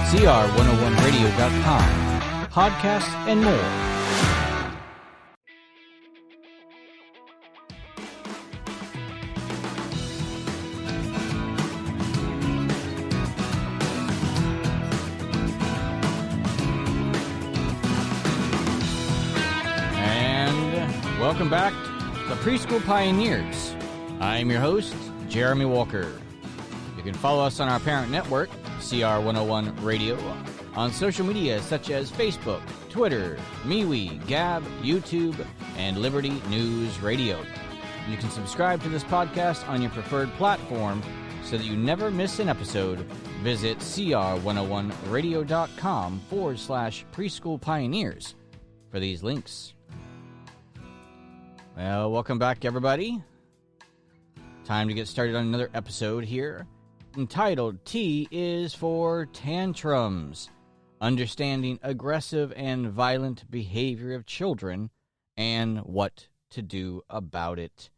CR101radio.com, podcasts, and more. And welcome back to Preschool Pioneers. I'm your host, Jeremy Walker. You can follow us on our parent network, CR101 Radio, on social media such as Facebook, Twitter, MeWe, Gab, YouTube, and Liberty News Radio. You can subscribe to this podcast on your preferred platform so that you never miss an episode. Visit cr101radio.com/preschool pioneers for these links. Well, welcome back, everybody. Time to get started on another episode here, entitled T is for Tantrums, Understanding Aggressive and Violent Behavior of Children and What to Do About It.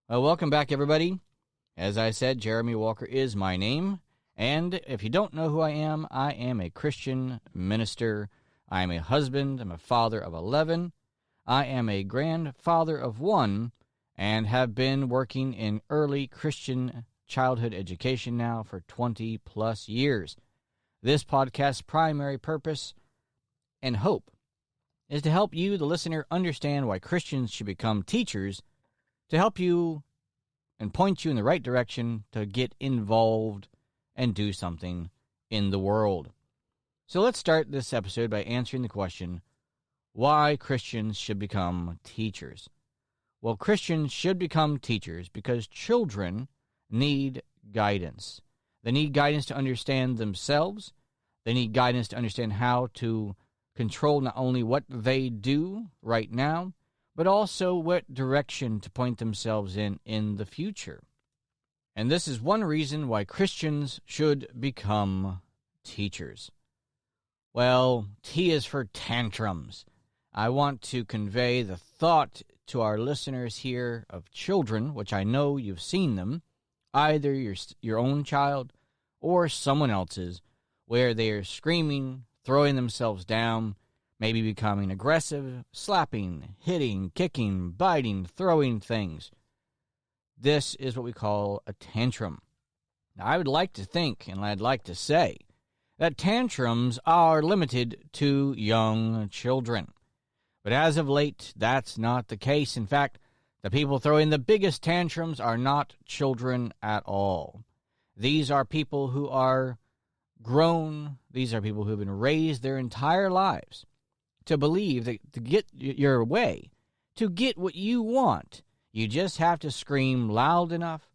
Well, welcome back, everybody. As I said, Jeremy Walker is my name, and if you don't know who I am a Christian minister. I am a husband. I'm a father of 11. I am a grandfather of 1 and have been working in early Christian childhood education now for 20-plus years. This podcast's primary purpose and hope is to help you, the listener, understand why Christians should become teachers, to help you and point you in the right direction to get involved and do something in the world. So let's start this episode by answering the question, why Christians should become teachers. Well, Christians should become teachers because children need guidance. They need guidance to understand themselves. They need guidance to understand how to control not only what they do right now, but also what direction to point themselves in the future. And this is one reason why Christians should become teachers. Well, T is for tantrums. I want to convey the thought to our listeners here of children, which I know you've seen them, either your own child or someone else's, where they are screaming, throwing themselves down, maybe becoming aggressive, slapping, hitting, kicking, biting, throwing things. This is what we call a tantrum. Now, I would like to think, and I'd like to say, that tantrums are limited to young children. But as of late, that's not the case. In fact, the people throwing the biggest tantrums are not children at all. These are people who are grown. These are people who have been raised their entire lives to believe that to get your way, to get what you want, you just have to scream loud enough.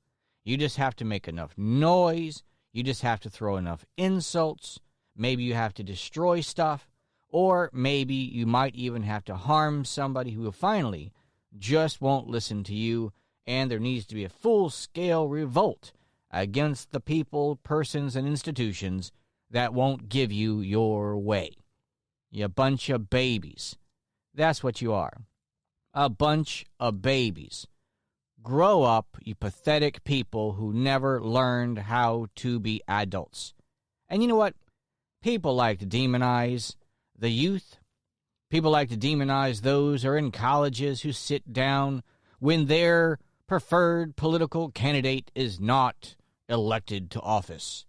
You just have to make enough noise. You just have to throw enough insults. Maybe you have to destroy stuff. Or maybe you might even have to harm somebody who finally just won't listen to you, and there needs to be a full-scale revolt against the people, persons, and institutions that won't give you your way. You bunch of babies. That's what you are. A bunch of babies. Grow up, you pathetic people who never learned how to be adults. And you know what? People like to demonize the youth. People like to demonize those who are in colleges who sit down when their preferred political candidate is not elected to office.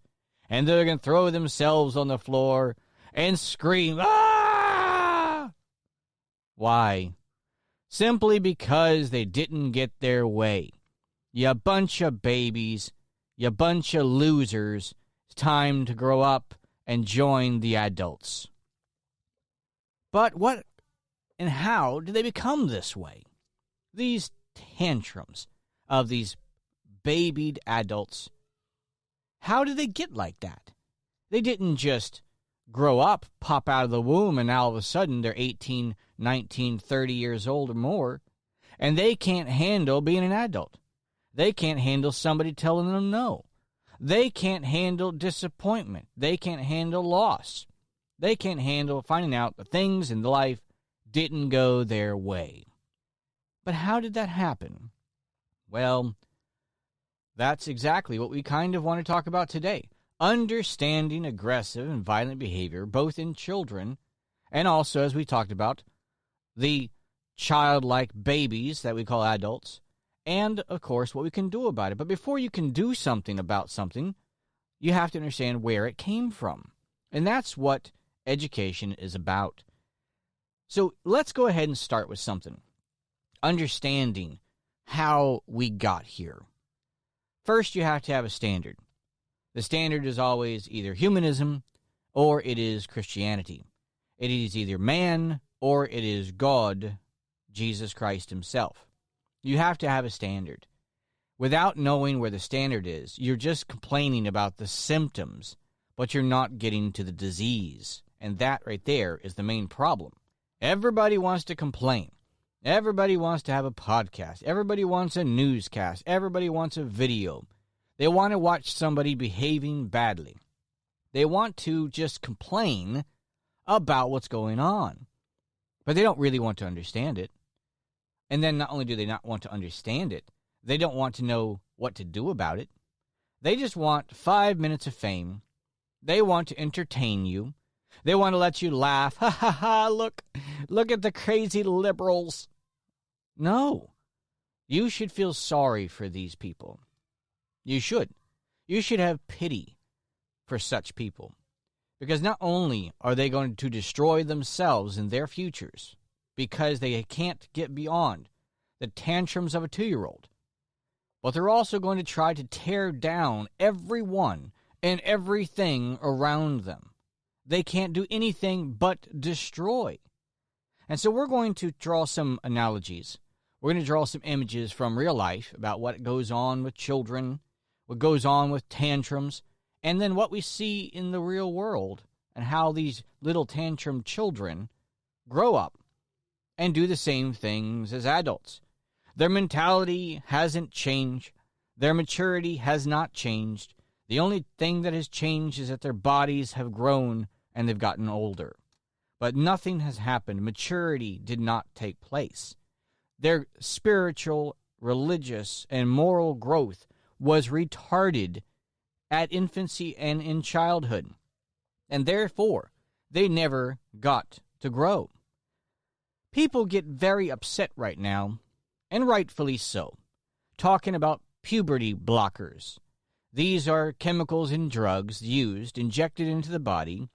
And they're going to throw themselves on the floor and scream, "Ah!" Why? Simply because they didn't get their way. You bunch of babies, you bunch of losers. It's time to grow up and join the adults. But what and how do they become this way? These tantrums of these babied adults, how did they get like that? They didn't just grow up, pop out of the womb, and all of a sudden they're 18, 19, 30 years old or more, and they can't handle being an adult. They can't handle somebody telling them no. They can't handle disappointment. They can't handle loss. They can't handle finding out that things in life didn't go their way. But how did that happen? Well, that's exactly what we kind of want to talk about today. understanding aggressive and violent behavior, both in children and also, as we talked about, the childlike babies that we call adults, and, of course, what we can do about it. But before you can do something about something, you have to understand where it came from. And that's what education is about. So let's go ahead and start with something. Understanding how we got here. First, you have to have a standard. The standard is always either humanism or it is Christianity. It is either man or it is God, Jesus Christ himself. You have to have a standard. Without knowing where the standard is, you're just complaining about the symptoms, but you're not getting to the disease. And that right there is the main problem. Everybody wants to complain. Everybody wants to have a podcast. Everybody wants a newscast. Everybody wants a video. They want to watch somebody behaving badly. They want to just complain about what's going on. But they don't really want to understand it. And then not only do they not want to understand it, they don't want to know what to do about it. They just want 5 minutes of fame. They want to entertain you. They want to let you laugh. Ha ha ha, look at the crazy liberals. No. You should feel sorry for these people. You should. You should have pity for such people. Because not only are they going to destroy themselves and their futures because they can't get beyond the tantrums of a 2-year-old, but they're also going to try to tear down everyone and everything around them. They can't do anything but destroy. And so we're going to draw some analogies. We're going to draw some images from real life about what goes on with children, what goes on with tantrums, and then what we see in the real world and how these little tantrum children grow up and do the same things as adults. Their mentality hasn't changed. Their maturity has not changed. The only thing that has changed is that their bodies have grown and they've gotten older. But nothing has happened. Maturity did not take place. Their spiritual, religious, and moral growth was retarded at infancy and in childhood. And therefore, they never got to grow. People get very upset right now, and rightfully so, talking about puberty blockers. These are chemicals and drugs injected into the body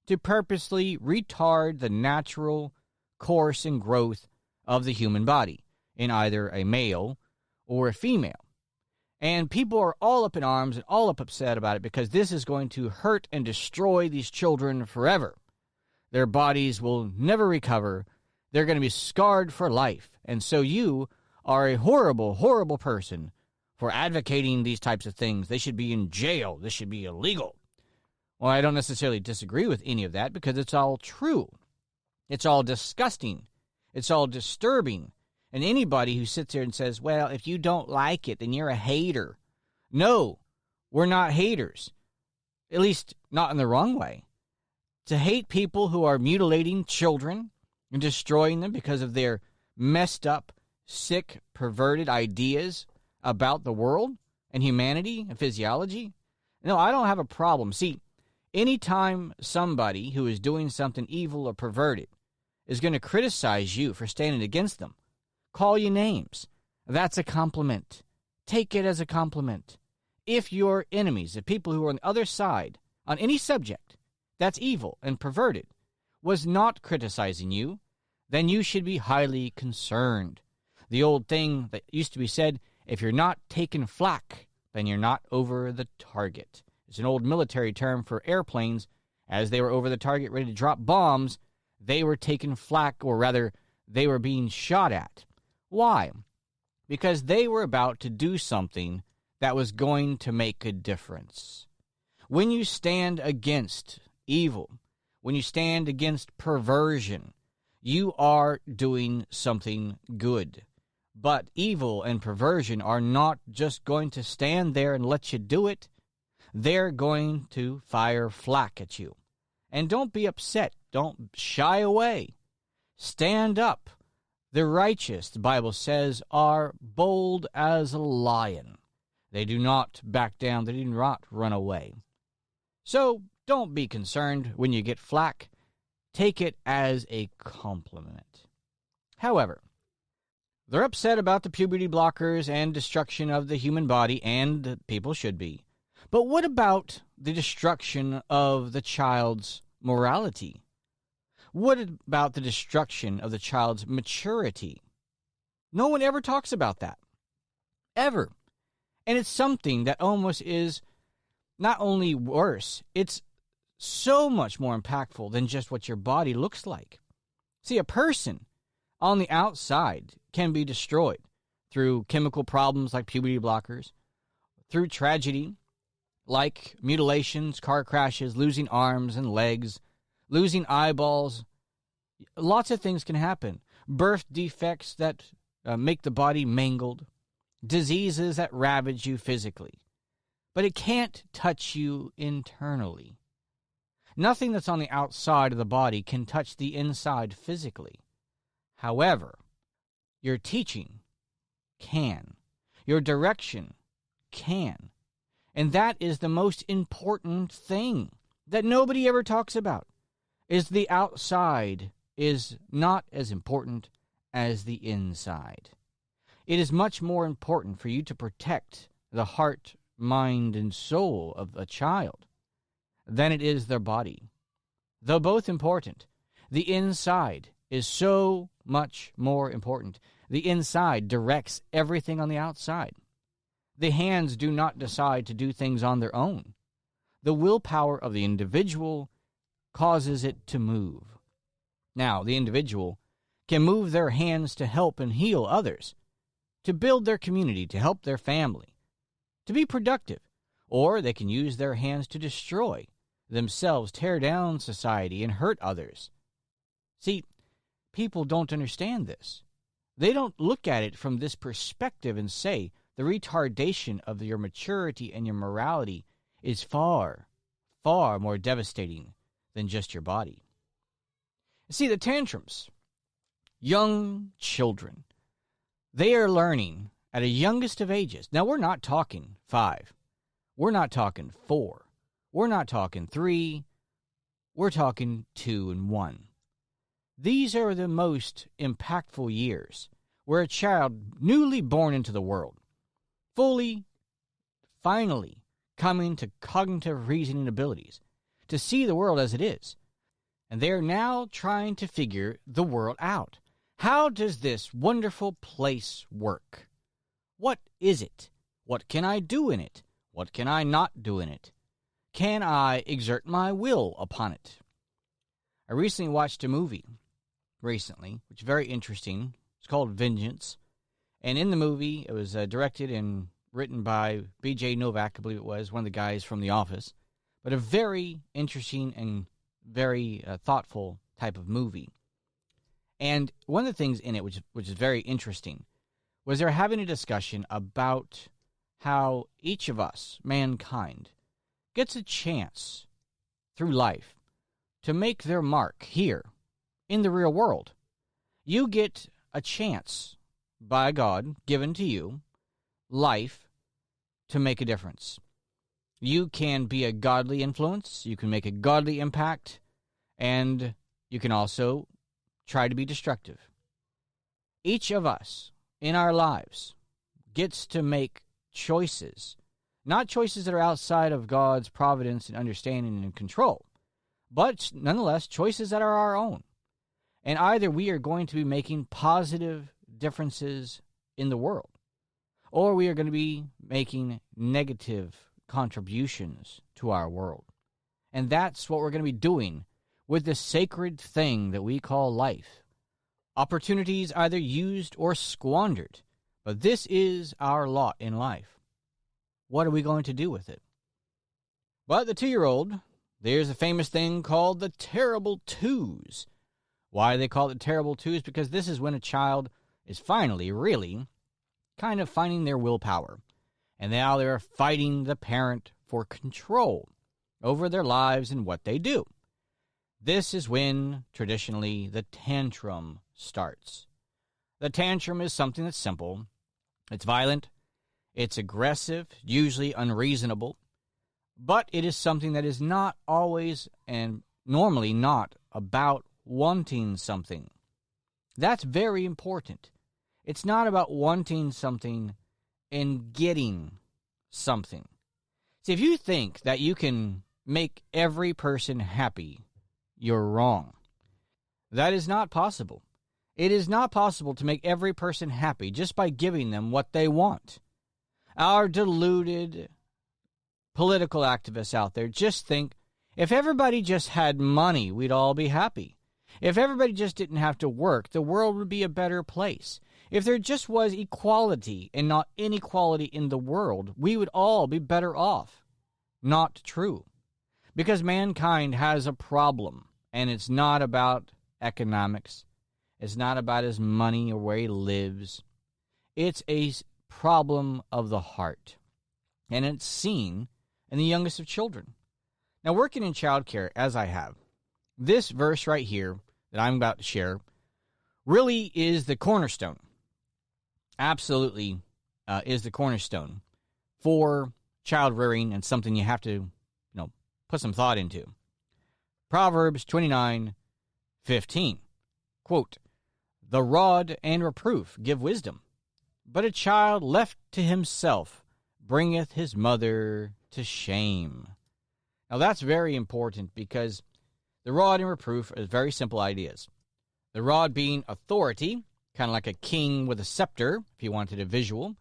to purposely retard the natural course and growth of the human body in either a male or a female. And people are all up in arms and all up upset about it because this is going to hurt and destroy these children forever. Their bodies will never recover. They're going to be scarred for life. And so you are a horrible, horrible person for advocating these types of things. They should be in jail. This should be illegal. Well, I don't necessarily disagree with any of that because it's all true. It's all disgusting. It's all disturbing. And anybody who sits there and says, well, if you don't like it, then you're a hater. No, we're not haters. At least not in the wrong way. To hate people who are mutilating children and destroying them because of their messed up, sick, perverted ideas about the world and humanity and physiology. No, I don't have a problem. See, anytime somebody who is doing something evil or perverted is going to criticize you for standing against them, call you names, that's a compliment. Take it as a compliment. If your enemies, the people who are on the other side, on any subject that's evil and perverted, was not criticizing you, then you should be highly concerned. The old thing that used to be said, if you're not taking flak, then you're not over the target. It's an old military term for airplanes. As they were over the target ready to drop bombs, they were taking flak, or rather, they were being shot at. Why? Because they were about to do something that was going to make a difference. When you stand against evil, when you stand against perversion, you are doing something good. But evil and perversion are not just going to stand there and let you do it. They're going to fire flak at you. And don't be upset. Don't shy away. Stand up. The righteous, the Bible says, are bold as a lion. They do not back down. They do not run away. So don't be concerned when you get flack. Take it as a compliment. However, they're upset about the puberty blockers and destruction of the human body, and people should be. But what about the destruction of the child's morality? What about the destruction of the child's maturity? No one ever talks about that. Ever. And it's something that almost is not only worse, it's so much more impactful than just what your body looks like. See, a person on the outside can be destroyed through chemical problems like puberty blockers, through tragedy like mutilations, car crashes, losing arms and legs, losing eyeballs. Lots of things can happen. Birth defects that make the body mangled, diseases that ravage you physically. But it can't touch you internally. Nothing that's on the outside of the body can touch the inside physically. However, your teaching can. Your direction can. And that is the most important thing that nobody ever talks about, is the outside is not as important as the inside. It is much more important for you to protect the heart, mind, and soul of a child than it is their body. Though both important, the inside is so much more important. The inside directs everything on the outside. The hands do not decide to do things on their own. The willpower of the individual causes it to move. Now, the individual can move their hands to help and heal others, to build their community, to help their family, to be productive, or they can use their hands to destroy themselves, tear down society, and hurt others. See, people don't understand this. They don't look at it from this perspective and say the retardation of your maturity and your morality is far, far more devastating than just your body. See, the tantrums, young children, they are learning at a youngest of ages. Now, we're not talking 5. We're not talking 4. We're not talking 3. We're talking 2 and 1. These are the most impactful years where a child newly born into the world, finally coming to cognitive reasoning abilities, to see the world as it is. And they are now trying to figure the world out. How does this wonderful place work? What is it? What can I do in it? What can I not do in it? Can I exert my will upon it? I recently watched a movie, which is very interesting. It's called Vengeance. And in the movie, it was directed and written by B.J. Novak, I believe it was, one of the guys from The Office. But a very interesting and very thoughtful type of movie. And one of the things in it, which is very interesting, was they're having a discussion about how each of us, mankind, gets a chance through life to make their mark here in the real world. You get a chance by God given to you, life, to make a difference. You can be a godly influence, you can make a godly impact, and you can also try to be destructive. Each of us in our lives gets to make choices, not choices that are outside of God's providence and understanding and control, but nonetheless choices that are our own. And either we are going to be making positive differences in the world, or we are going to be making negative contributions to our world. And that's what we're going to be doing with this sacred thing that we call life. Opportunities either used or squandered, but this is our lot in life. What are we going to do with it? But the 2-year-old, there's a famous thing called the terrible twos. Why they call it terrible twos? Because this is when a child is finally, really, kind of finding their willpower. And now they're fighting the parent for control over their lives and what they do. This is when, traditionally, the tantrum starts. The tantrum is something that's simple. It's violent. It's aggressive, usually unreasonable. But it is something that is not always and normally not about wanting something. That's very important. It's not about wanting something and getting something. See, if you think that you can make every person happy, you're wrong. That is not possible. It is not possible to make every person happy just by giving them what they want. Our deluded political activists out there just think if everybody just had money, we'd all be happy. If everybody just didn't have to work, the world would be a better place. If there just was equality and not inequality in the world, we would all be better off. Not true. Because mankind has a problem, and it's not about economics. It's not about his money or where he lives. It's a problem of the heart, and it's seen in the youngest of children. Now, working in childcare, as I have, this verse right here that I'm about to share really is the cornerstone. Absolutely is the cornerstone for child rearing and something you have to, put some thought into. Proverbs 29:15. Quote, "The rod and reproof give wisdom, but a child left to himself bringeth his mother to shame." Now that's very important because the rod and reproof are very simple ideas. The rod being authority, kind of like a king with a scepter, if you wanted a visual.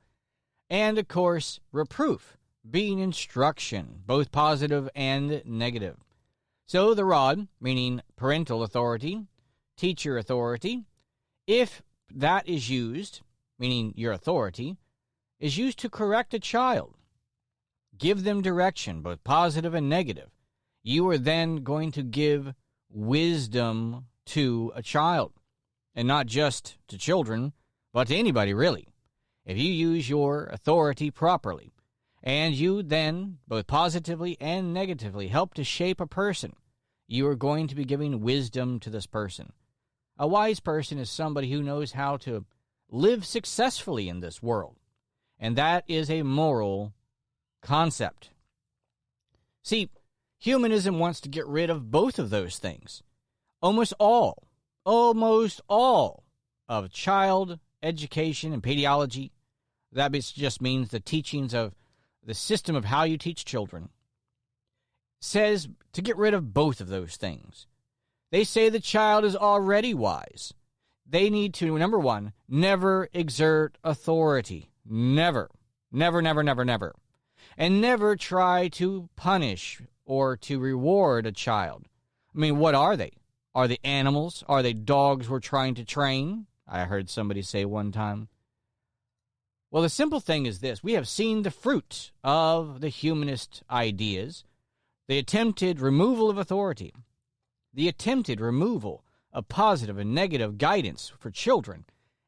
And, of course, reproof, being instruction, both positive and negative. So the rod, meaning parental authority, teacher authority, if that is used, meaning your authority, is used to correct a child, give them direction, both positive and negative, you are then going to give wisdom to a child. And not just to children, but to anybody, really. If you use your authority properly, and you then, both positively and negatively, help to shape a person, you are going to be giving wisdom to this person. A wise person is somebody who knows how to live successfully in this world. And that is a moral concept. See, humanism wants to get rid of both of those things. Almost all of child education and pedagogy, that just means the teachings of the system of how you teach children, says to get rid of both of those things. They say the child is already wise. They need to, number one, never exert authority. Never. Never, never, never, never. And never try to punish or to reward a child. I mean, what are they? Are they animals? Are they dogs we're trying to train? I heard somebody say one time. Well, the simple thing is this. We have seen the fruit of the humanist ideas, the attempted removal of authority, the attempted removal of positive and negative guidance for children,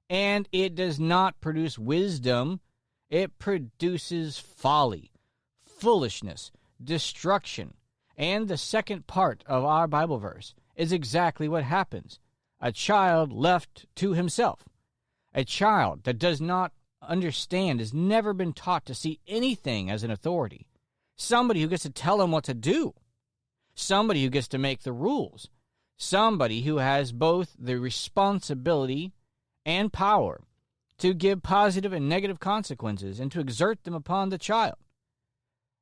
and it does not produce wisdom. It produces folly, foolishness, destruction. And the second part of our Bible verse is exactly what happens. A child left to himself. A child that does not understand, has never been taught to see anything as an authority. Somebody who gets to tell him what to do. Somebody who gets to make the rules. Somebody who has both the responsibility and power to give positive and negative consequences and to exert them upon the child.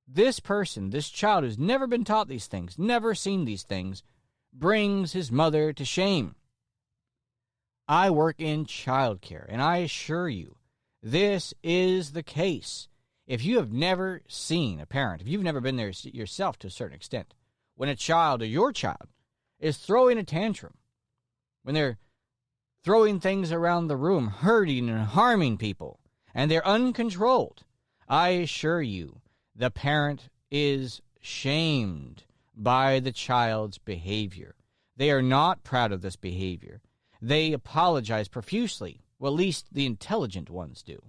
This person, this child who's never been taught these things, never seen these things, brings his mother to shame. I work in childcare, and I assure you, this is the case. If you have never seen a parent, if you've never been there yourself to a certain extent, when a child or your child is throwing a tantrum, when they're throwing things around the room, hurting and harming people, and they're uncontrolled, I assure you, the parent is shamed by the child's behavior. They are not proud of this behavior. They apologize profusely. Well, at least the intelligent ones do.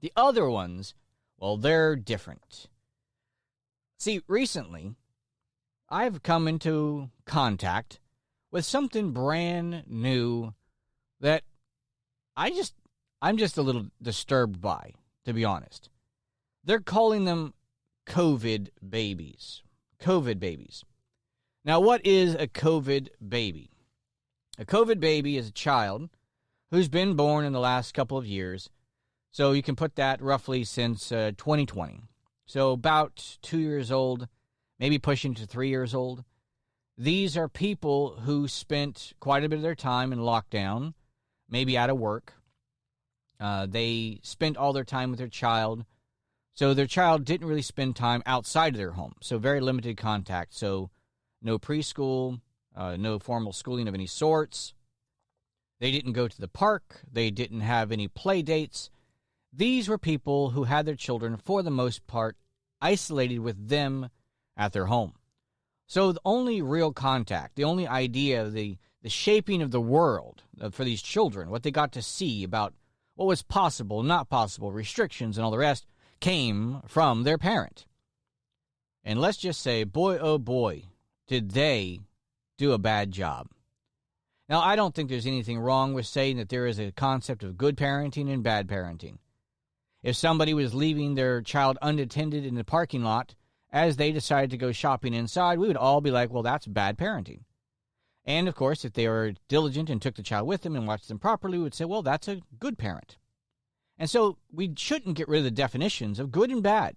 The other ones, well, they're different. See, recently, I've come into contact with something brand new that I'm just a little disturbed by, to be honest. They're calling them COVID babies. COVID babies. Now, what is a COVID baby? A COVID baby is a child who's been born in the last couple of years. So you can put that roughly since 2020. So about 2 years old, maybe pushing to 3 years old. These are people who spent quite a bit of their time in lockdown, maybe out of work. They spent all their time with their child. So their child didn't really spend time outside of their home. So very limited contact. So no preschool, no formal schooling of any sorts. They didn't go to the park. They didn't have any play dates. These were people who had their children, for the most part, isolated with them at their home. So the only real contact, the only idea, the shaping of the world for these children, what they got to see about what was possible, not possible, restrictions and all the rest, came from their parent. And let's just say, boy, oh boy, did they do a bad job. Now, I don't think there's anything wrong with saying that there is a concept of good parenting and bad parenting. If somebody was leaving their child unattended in the parking lot as they decided to go shopping inside, we would all be like, well, that's bad parenting. And, of course, if they were diligent and took the child with them and watched them properly, we would say, well, that's a good parent. And so we shouldn't get rid of the definitions of good and bad.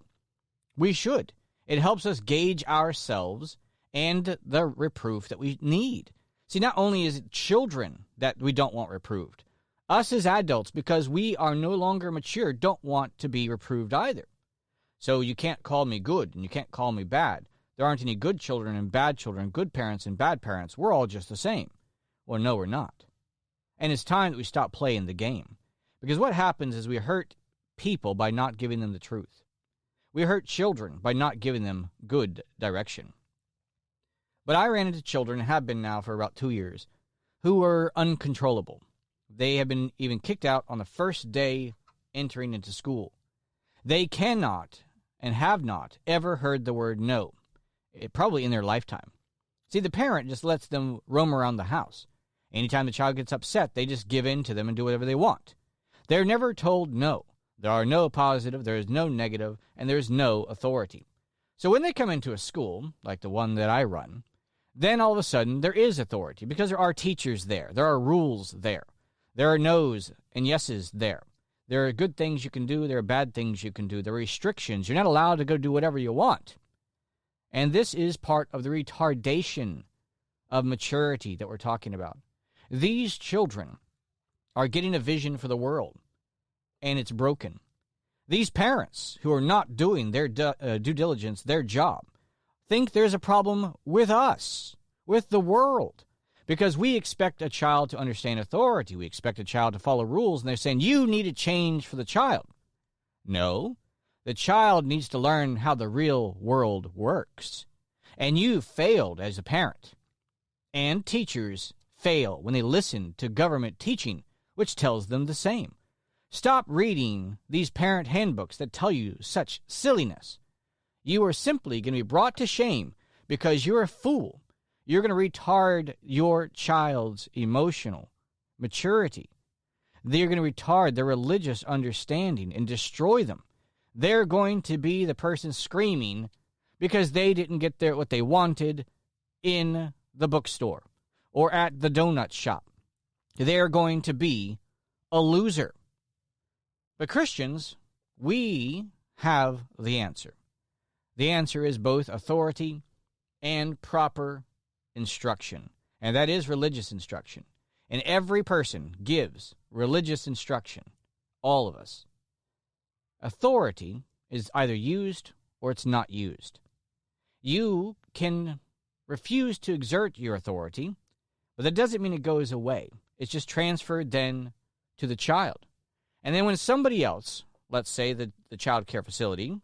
We should. It helps us gauge ourselves and the reproof that we need. See, not only is it children that we don't want reproved, us as adults, because we are no longer mature, don't want to be reproved either. So you can't call me good and you can't call me bad. There aren't any good children, good parents and bad parents. We're all just the same. Well, no, we're not. And it's time that we stop playing the game. Because what happens is we hurt people by not giving them the truth. We hurt children by not giving them good direction. But I ran into children, and have been now for about 2 years, who were uncontrollable. They have been even kicked out on the first day entering into school. They cannot and have not ever heard the word no, probably in their lifetime. See, the parent just lets them roam around the house. Anytime the child gets upset, they just give in to them and do whatever they want. They're never told no. There are no positive, there is no negative, and there is no authority. So when they come into a school, like the one that I run, then all of a sudden there is authority because there are teachers there. There are rules there. There are no's and yeses there. There are good things you can do. There are bad things you can do. There are restrictions. You're not allowed to go do whatever you want. And this is part of the retardation of maturity that we're talking about. These children are getting a vision for the world, and it's broken. These parents who are not doing their due diligence, their job, think there's a problem with us, with the world, because we expect a child to understand authority. We expect a child to follow rules, and they're saying, you need to change for the child. No, the child needs to learn how the real world works. And you failed as a parent. And teachers fail when they listen to government teaching, which tells them the same. Stop reading these parent handbooks that tell you such silliness. You are simply going to be brought to shame because you're a fool. You're going to retard your child's emotional maturity. They're going to retard their religious understanding and destroy them. They're going to be the person screaming because they didn't get what they wanted in the bookstore or at the donut shop. They're going to be a loser. But Christians, we have the answer. The answer is both authority and proper instruction, and that is religious instruction. And every person gives religious instruction, all of us. Authority is either used or it's not used. You can refuse to exert your authority, but that doesn't mean it goes away. It's just transferred then to the child. And then when somebody else, let's say the child care facility,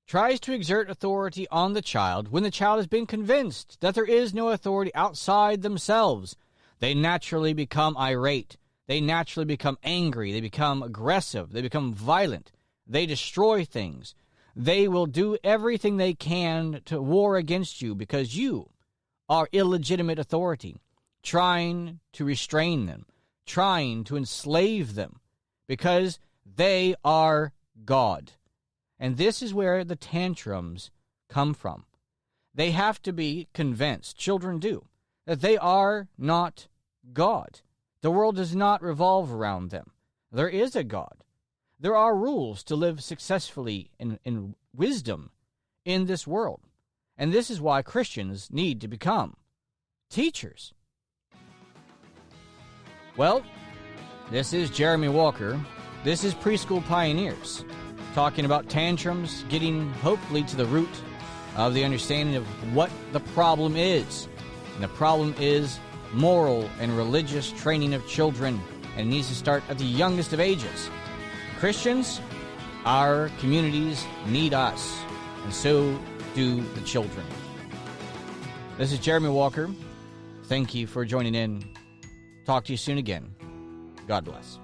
tries to exert authority on the child, when the child has been convinced that there is no authority outside themselves, they naturally become irate. They naturally become angry. They become aggressive. They become violent. They destroy things. They will do everything they can to war against you because you are illegitimate authority, trying to restrain them, trying to enslave them, because they are God. And this is where the tantrums come from. They have to be convinced, children do, that they are not God. The world does not revolve around them. There is a God. There are rules to live successfully in wisdom in this world. And this is why Christians need to become teachers. Well, this is Jeremy Walker. This is Preschool Pioneers, talking about tantrums, getting hopefully to the root of the understanding of what the problem is. And the problem is moral and religious training of children, and it needs to start at the youngest of ages. Christians, our communities need us, and so do the children. This is Jeremy Walker. Thank you for joining in. Talk to you soon again. God bless.